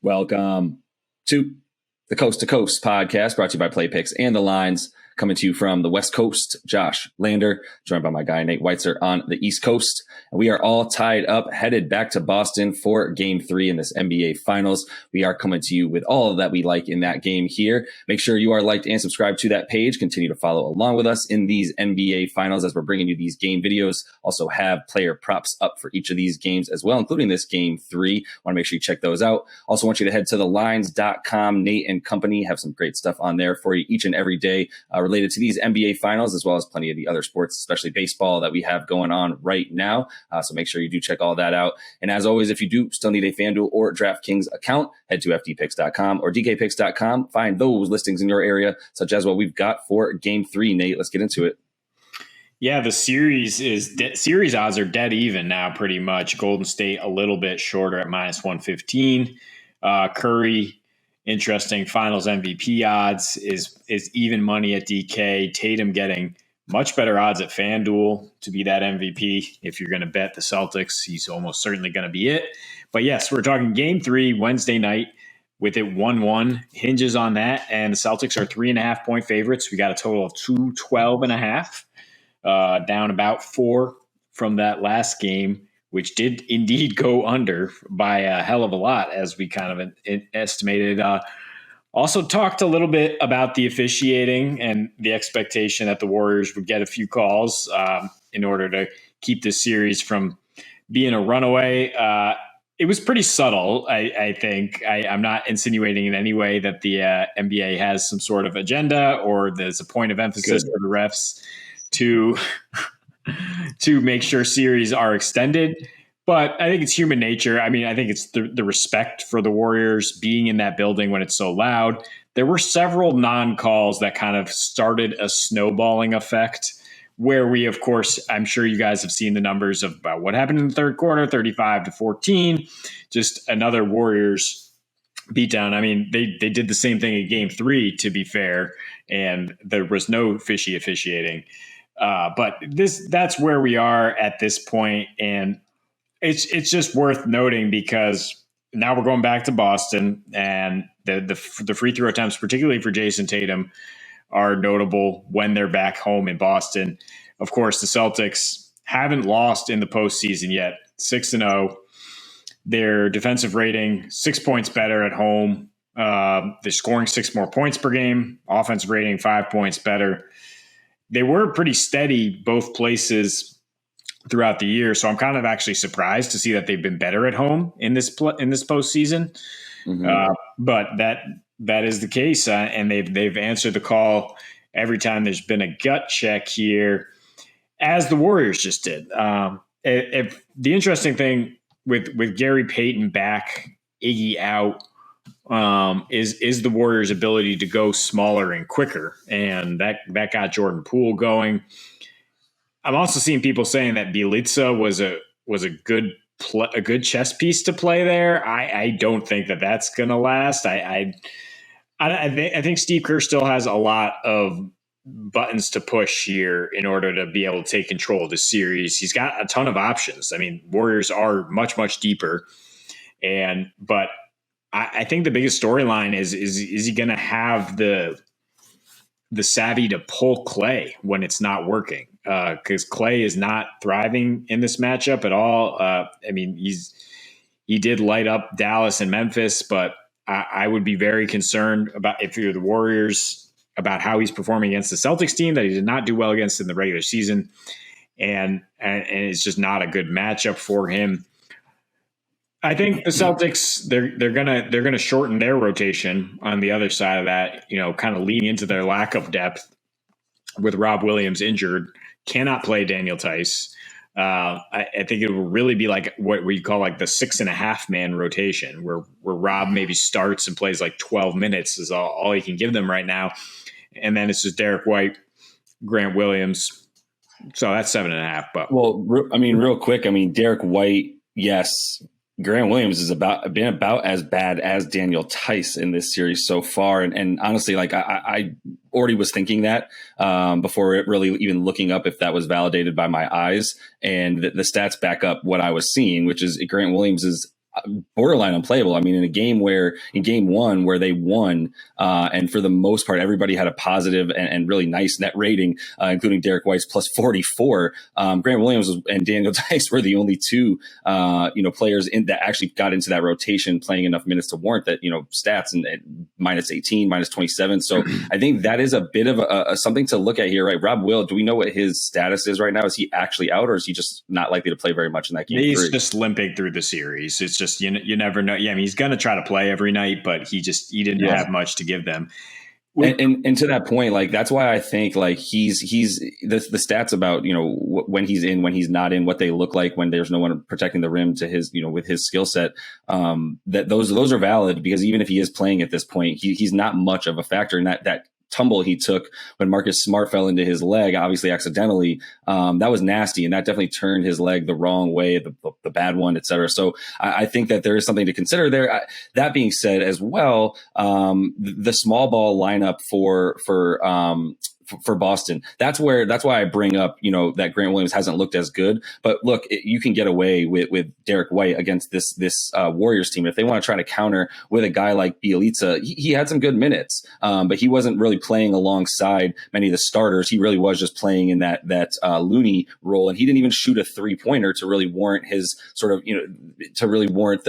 Welcome to the Coast to Coast podcast, brought to you by Play Picks and the Lines, coming to you from the West Coast. Josh Lander, joined by my guy Nate Weitzer on the East Coast. And we are all tied up, headed back to Boston for Game 3 in this NBA Finals. We are coming to you with all that we like in that game here. Make sure you are liked and subscribed to that page. Continue to follow along with us in these NBA Finals as we're bringing you these game videos. Also have player props up for each of these games as well, including this Game 3. Want to make sure you check those out. Also want you to head to thelines.com. Nate and company have some great stuff on there for you each and every day related to these NBA Finals, as well as plenty of the other sports, especially baseball, that we have going on right now. So make sure you do check all that out. And as always, if you do still need a FanDuel or DraftKings account, head to FDPicks.com or DKPicks.com. Find those listings in your area, such as what we've got for Game 3. Nate, let's get into it. Yeah, the series odds are dead even now, pretty much. Golden State a little bit shorter at minus 115. Curry, interesting. Finals MVP odds is even money at DK. Tatum getting much better odds at FanDuel to be that MVP. If you're going to bet the Celtics, he's almost certainly going to be it. But yes, we're talking Game 3 Wednesday night with it 1-1. Hinges on that, and the Celtics are 3.5 point favorites. We got a total of 212.5. Down about 4 from that last game, which did indeed go under by a hell of a lot, as we kind of estimated. Also talked a little bit about the officiating and the expectation that the Warriors would get a few calls in order to keep this series from being a runaway. It was pretty subtle, I think. I'm not insinuating in any way that the NBA has some sort of agenda or there's a point of emphasis for the refs to make sure series are extended. But I think it's human nature. I mean, I think it's the respect for the Warriors being in that building when it's so loud. There were several non-calls that kind of started a snowballing effect where we, of course, I'm sure you guys have seen the numbers of about what happened in the third quarter, 35-14, just another Warriors beatdown. I mean, they did the same thing in Game 3, to be fair, and there was no fishy officiating. But that's where we are at this point, and it's just worth noting because now we're going back to Boston, and the free throw attempts, particularly for Jason Tatum, are notable when they're back home in Boston. Of course, the Celtics haven't lost in the postseason yet, 6-0. Their defensive rating 6 points better at home. They're scoring 6 more points per game. Offensive rating 5 points better. They were pretty steady both places throughout the year, so I'm kind of actually surprised to see that they've been better at home in this postseason. Mm-hmm. But that is the case, and they've answered the call every time there's been a gut check here, as the Warriors just did. If the interesting thing with Gary Payton back, Iggy out, is the Warriors' ability to go smaller and quicker, and that got Jordan Poole going. I'm also seeing people saying that Bjelica was a good chess piece to play there. I don't think that that's going to last. I think Steve Kerr still has a lot of buttons to push here in order to be able to take control of the series. He's got a ton of options. I mean, Warriors are much, much deeper, but I think the biggest storyline is he going to have the savvy to pull Clay when it's not working? Because Clay is not thriving in this matchup at all. I mean, he did light up Dallas and Memphis, but I would be very concerned about, if you're the Warriors, about how he's performing against the Celtics team that he did not do well against in the regular season, and it's just not a good matchup for him. I think the Celtics, they're gonna shorten their rotation on the other side of that, kind of leading into their lack of depth with Rob Williams injured, cannot play Daniel Tice. I think it will really be like what we call like the 6.5 man rotation, where Rob maybe starts and plays like 12 minutes is all he can give them right now, and then it's just Derek White, Grant Williams. So that's 7.5. But real quick, Derek White, yes. Grant Williams has been about as bad as Daniel Tice in this series so far. And honestly, like I already was thinking that before really even looking up if that was validated by my eyes. And the stats back up what I was seeing, which is Grant Williams is borderline unplayable. I mean, in game one where they won, and for the most part, everybody had a positive and really nice net rating, including Derek White's plus 44. Grant Williams and Daniel Tice were the only two, players that actually got into that rotation, playing enough minutes to warrant that, stats and minus 18, minus 27. So I think that is a bit of a something to look at here, right? Rob Will, do we know what his status is right now? Is he actually out, or is he just not likely to play very much in that game? He's just limping through the series. It's just, you never know. Yeah, I mean, he's going to try to play every night, but he didn't have much to give them. And to that point, like, that's why I think like he's the stats about, when he's in, when he's not in, what they look like when there's no one protecting the rim to his, with his skill set, that those are valid, because even if he is playing at this point, he's not much of a factor in that tumble he took when Marcus Smart fell into his leg, obviously accidentally. That was nasty, and that definitely turned his leg the wrong way, the bad one, et cetera. So I think that there is something to consider there. That being said, as well, the small ball lineup for Boston, that's why I bring up, that Grant Williams hasn't looked as good. But look, you can get away with Derek White against this Warriors team. If they want to try to counter with a guy like Bjelica, he had some good minutes, but he wasn't really playing alongside many of the starters. He really was just playing in that Looney role, and he didn't even shoot a 3-pointer to really warrant his sort of, to really warrant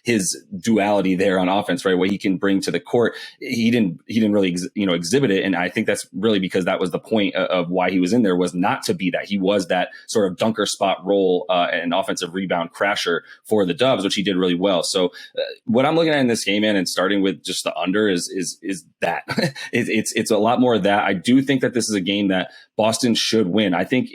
his duality there on offense, right? What he can bring to the court. He didn't really exhibit it, and I think that's really because that was the point of why he was in there, was not to be that. He was that sort of dunker spot role and offensive rebound crasher for the Dubs, which he did really well. So what I'm looking at in this game, man, and starting with just the under is that it's a lot more of that. I do think that this is a game that Boston should win. I think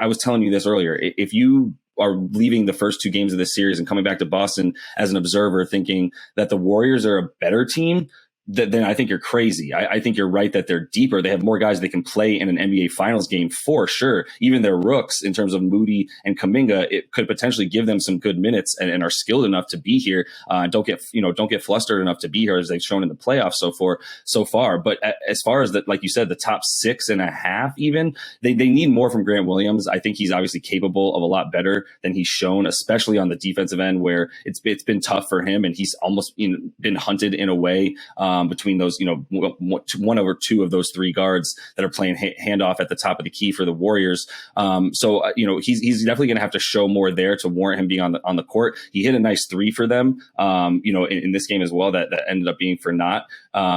I was telling you this earlier. If you are leaving the first two games of this series and coming back to Boston as an observer thinking that the Warriors are a better team, then I think you're crazy. I think you're right that they're deeper. They have more guys they can play in an NBA Finals game for sure. Even their rooks, in terms of Moody and Kuminga, it could potentially give them some good minutes and are skilled enough to be here. Don't get flustered enough to be here, as they've shown in the playoffs so far. But as far as like you said, the top 6.5, even they need more from Grant Williams. I think he's obviously capable of a lot better than he's shown, especially on the defensive end, where it's been tough for him, and he's almost been hunted in a way. Between those, 1 over 2 of those 3 guards that are playing handoff at the top of the key for the Warriors. So he's definitely going to have to show more there to warrant him being on the court. He hit a nice 3 for them, in this game as well, that ended up being for naught.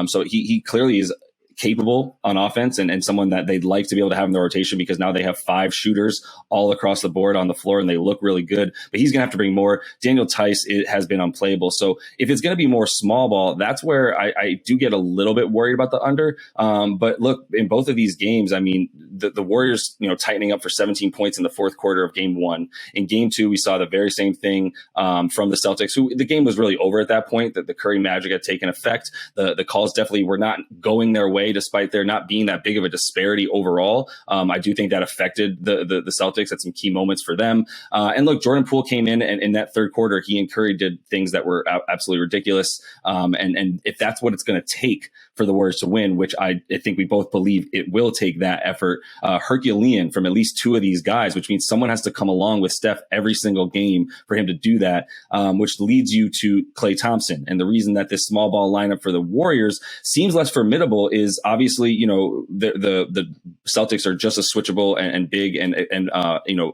So he clearly is capable on offense and someone that they'd like to be able to have in the rotation, because now they have 5 shooters all across the board on the floor and they look really good, but he's gonna have to bring more. Daniel Tice has been unplayable. So if it's going to be more small ball, that's where I do get a little bit worried about the under. But look, in both of these games, I mean, the Warriors, tightening up for 17 points in the fourth quarter of game 1. In game 2, we saw the very same thing from the Celtics, who the game was really over at that point, that the Curry magic had taken effect. The calls definitely were not going their way, despite there not being that big of a disparity overall. I do think that affected the Celtics at some key moments for them. And look, Jordan Poole came in, and in that third quarter, he and Curry did things that were absolutely ridiculous. And if that's what it's going to take for the Warriors to win, which I think we both believe it will take that effort, Herculean from at least 2 of these guys, which means someone has to come along with Steph every single game for him to do that, which leads you to Klay Thompson. And the reason that this small ball lineup for the Warriors seems less formidable is obviously, the Celtics are just as switchable and big and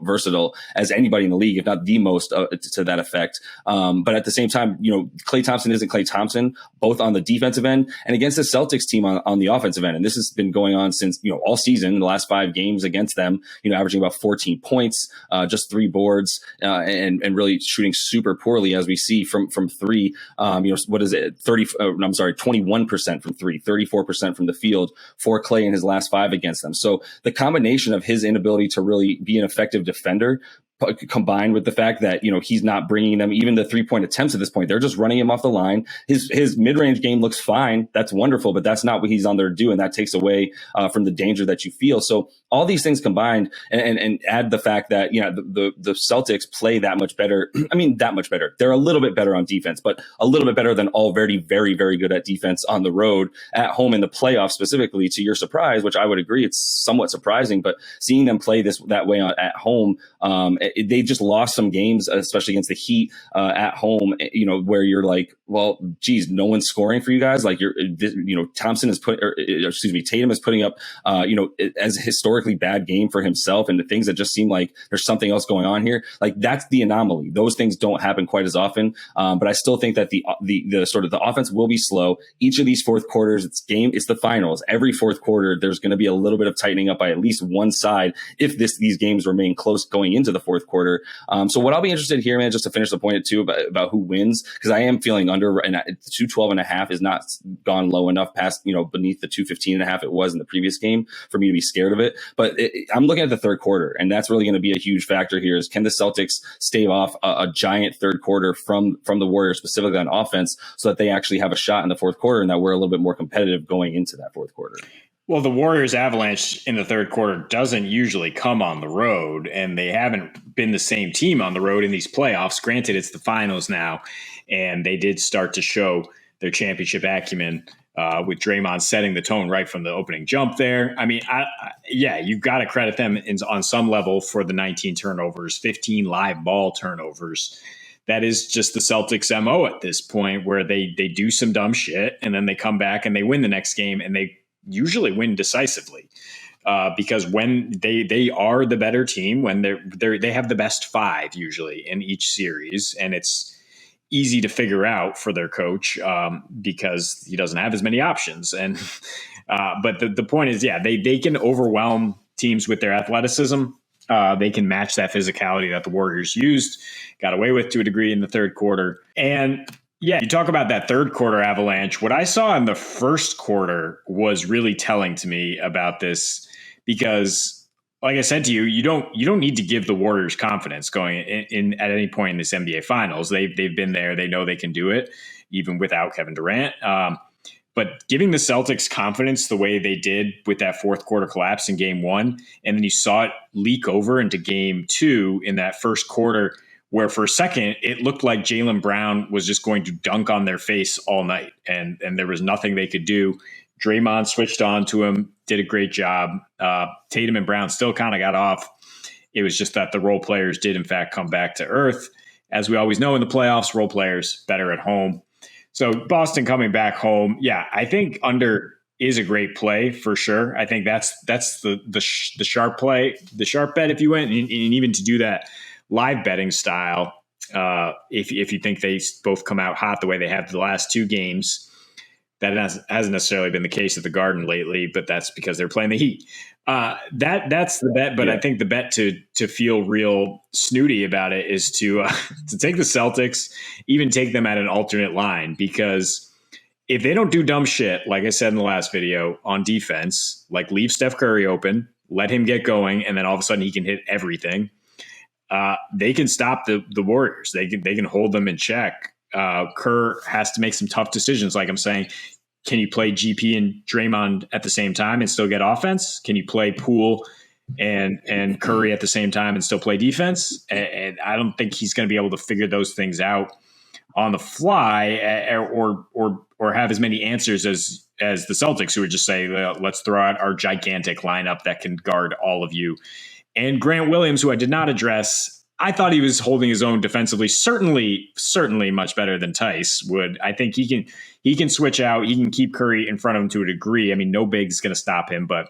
versatile as anybody in the league, if not the most to that effect. But at the same time, Klay Thompson isn't Klay Thompson, both on the defensive end and against the Celtics team on the offensive end. And this has been going on since, all season, the last 5 games against them, averaging about 14 points, just 3 boards, and really shooting super poorly, as we see from 3. What is it? 21% from 3, 34% from the field for Klay in his last 5 against them. So the combination of his inability to really be an effective defender, combined with the fact that, he's not bringing them even the 3-point attempts at this point. They're just running him off the line. His mid-range game looks fine. That's wonderful, but that's not what he's on there to do. And that takes away from the danger that you feel. So all these things combined and add the fact that, the Celtics play that much better. I mean, that much better. They're a little bit better on defense, but a little bit better than already very, very good at defense on the road. At home in the playoffs, specifically, to your surprise, which I would agree, it's somewhat surprising, but seeing them play that way at home, they just lost some games, especially against the Heat at home, where you're like, well, geez, no one's scoring for you guys. Like Tatum is putting up, as a historically bad game for himself, and the things that just seem like there's something else going on here. Like that's the anomaly. Those things don't happen quite as often. But I still think that the sort of the offense will be slow. Each of these fourth quarters, it's the finals. Every fourth quarter, there's going to be a little bit of tightening up by at least one side if these games remain close going into the fourth quarter. So what I'll be interested here, man, just to finish the point too about who wins, because I am feeling under, and 212.5 is not gone low enough past, beneath the 215.5 it was in the previous game for me to be scared of it. But I'm looking at the third quarter, and that's really going to be a huge factor here. Is can the Celtics stave off a giant third quarter from the Warriors, specifically on offense, so that they actually have a shot in the fourth quarter and that we're a little bit more competitive going into that fourth quarter? Well, the Warriors avalanche in the third quarter doesn't usually come on the road, and they haven't been the same team on the road in these playoffs. Granted, it's the finals now, and they did start to show their championship acumen with Draymond setting the tone right from the opening jump there. I mean, you've got to credit them on some level for the 19 turnovers, 15 live ball turnovers. That is just the Celtics MO at this point, where they do some dumb shit, and then they come back and they win the next game, and they usually win decisively because when they are the better team, when they have the best five usually in each series, and it's easy to figure out for their coach because he doesn't have as many options. And but the point is, they can overwhelm teams with their athleticism. They can match that physicality that the Warriors got away with to a degree in the third quarter. And yeah, you talk about that third quarter avalanche. What I saw in the first quarter was really telling to me about this, because like I said to you, you don't need to give the Warriors confidence going in at any point in this NBA Finals. They've been there. They know they can do it even without Kevin Durant. But giving the Celtics confidence the way they did with that fourth quarter collapse in game one, and then you saw it leak over into game two in that first quarter, where for a second it looked like Jaylen Brown was just going to dunk on their face all night, and there was nothing they could do. Draymond switched on to him, did a great job. Tatum and Brown still kind of got off. It was just that the role players did, in fact, come back to earth. As we always know in the playoffs, role players better at home. So Boston coming back home, I think under is a great play for sure. I think that's the sharp play, the sharp bet if you went, and even to do that live betting style, if you think they both come out hot the way they have the last two games. That hasn't necessarily been the case at the Garden lately, but that's because they're playing the Heat. That's the bet, but I think the bet to feel real snooty about it is to take the Celtics, even take them at an alternate line, because if they don't do dumb shit, like I said in the last video, on defense, like leave Steph Curry open, let him get going, and then all of a sudden he can hit everything. They can stop the Warriors. They can hold them in check. Kerr has to make some tough decisions. Like I'm saying, can you play GP and Draymond at the same time and still get offense? Can you play Poole and Curry at the same time and still play defense? And I don't think he's going to be able to figure those things out on the fly, or have as many answers as the Celtics, who would just say, let's throw out our gigantic lineup that can guard all of you. And Grant Williams, who I did not address, I thought he was holding his own defensively, certainly much better than Tice would. I think he can switch out. He can keep Curry in front of him to a degree. I mean, no big's going to stop him, but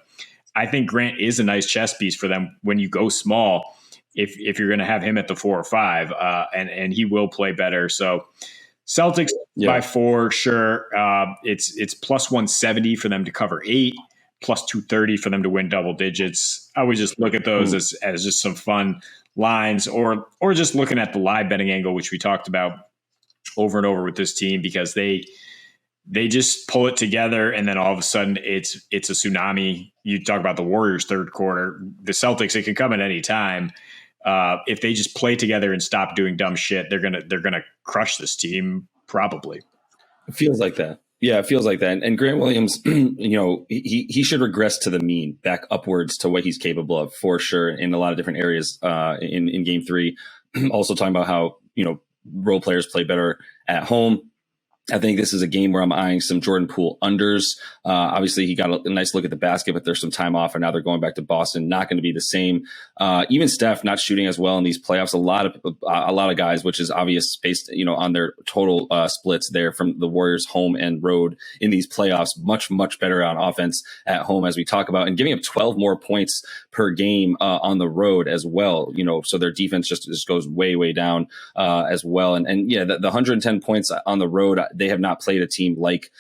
I think Grant is a nice chess piece for them when you go small, if you're going to have him at the 4 or 5, and he will play better. So Celtics by 4, sure. It's plus 170 for them to cover 8, plus 230 for them to win double digits. I would just look at those as just some fun lines, or just looking at the live betting angle, which we talked about over and over with this team, because they just pull it together, and then all of a sudden it's a tsunami. You talk about the Warriors third quarter, the Celtics, it can come at any time. If they just play together and stop doing dumb shit, they're gonna crush this team probably. It feels like that. Yeah, it feels like that. And Grant Williams, he should regress to the mean, back upwards to what he's capable of for sure in a lot of different areas in game 3. Also talking about how, role players play better at home. I think this is a game where I'm eyeing some Jordan Poole unders. Obviously, he got a nice look at the basket, but there's some time off, and now they're going back to Boston. Not going to be the same. Even Steph not shooting as well in these playoffs. A lot of guys, which is obvious based on their total splits there from the Warriors home and road in these playoffs. Much better on offense at home, as we talk about, and giving up 12 more points per game on the road as well. So their defense just goes way down as well. And yeah, the 110 points on the road. They have not played a team like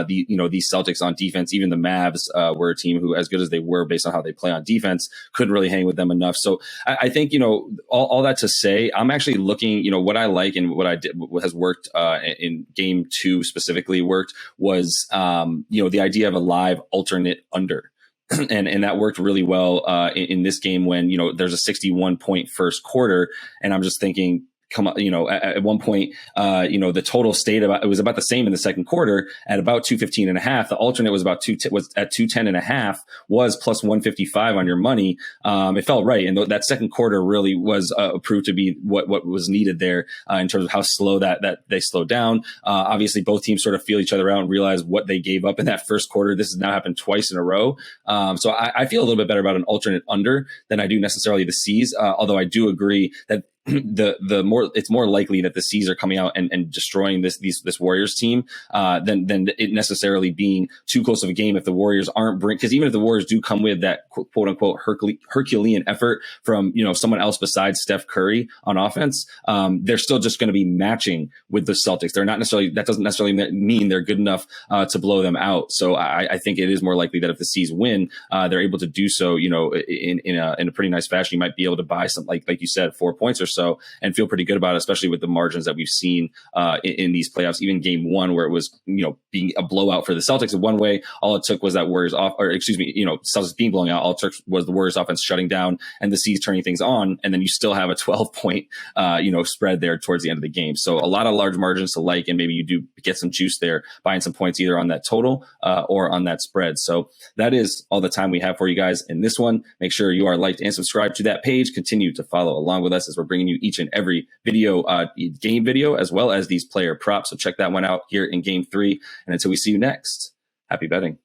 these Celtics on defense. Even the Mavs were a team who, as good as they were based on how they play on defense, couldn't really hang with them enough. So I think all that to say, I'm actually looking. What I like and what I did, what has worked in game 2 specifically worked was the idea of a live alternate under. And that worked really well in this game when there's a 61 point first quarter, and I'm just thinking, come on, at one point, the total stayed it was about the same in the second quarter at about 215 and a half. The alternate was at 210 and a half, was plus 155 on your money. It felt right. And that second quarter really was proved to be what was needed there in terms of how slow that they slowed down. Obviously both teams sort of feel each other out and realize what they gave up in that first quarter. This has now happened twice in a row. So I feel a little bit better about an alternate under than I do necessarily the C's. Although I do agree that it's more likely that the C's are coming out and destroying this Warriors team than it necessarily being too close of a game if the Warriors aren't because even if the Warriors do come with that quote unquote Herculean effort from someone else besides Steph Curry on offense, they're still just going to be matching with the Celtics. They're not necessarily, that doesn't necessarily mean they're good enough to blow them out. So I think it is more likely that if the C's win, they're able to do so in a pretty nice fashion. You might be able to buy some like you said 4 points or so and feel pretty good about it, especially with the margins that we've seen in these playoffs. Even game 1 where it was being a blowout for the Celtics in one way, all it took was that Warriors Celtics being blown out. All it took was the Warriors offense shutting down and the C's turning things on, and then you still have a 12 point spread there towards the end of the game. So a lot of large margins to like, and maybe you do get some juice there buying some points either on that total or on that spread. So that is all the time we have for you guys in this one. Make sure you are liked and subscribed to that page. Continue to follow along with us as we're bringing you each and every video, game video, as well as these player props. So check that one out here in game 3. And until we see you next, happy betting.